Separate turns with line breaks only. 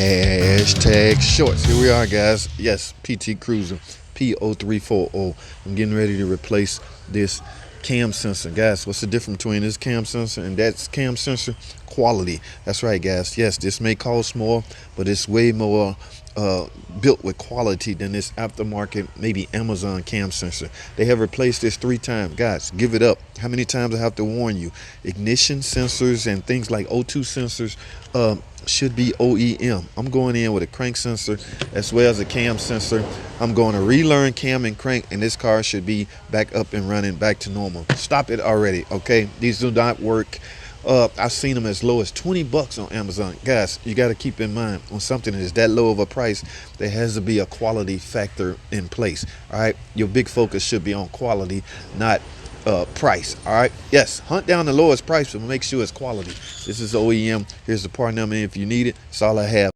Hashtag shorts. Here we are, guys. Yes, PT Cruiser P0340. I'm getting ready to replace this cam sensor. Guys, what's the difference between this cam sensor and that cam sensor? Quality. That's right, guys. Yes, this may cost more, but it's way more built with quality than this aftermarket, maybe Amazon cam sensor. They have replaced this 3 times. Guys, give it up. How many times I have to warn you? Ignition sensors and things like O2 sensors should be OEM. I'm going in with a crank sensor as well as a cam sensor. I'm going to relearn cam and crank, and this car should be back up and running, back to normal. Stop it already, okay? These do not work. I've seen them as low as 20 bucks on Amazon. Guys, you got to keep in mind, on something that is that low of a price, there has to be a quality factor in place. All right, your big focus should be on quality, not price. All right, yes, hunt down the lowest price, but make sure it's quality. This is OEM. Here's the part number if you need it. That's all I have.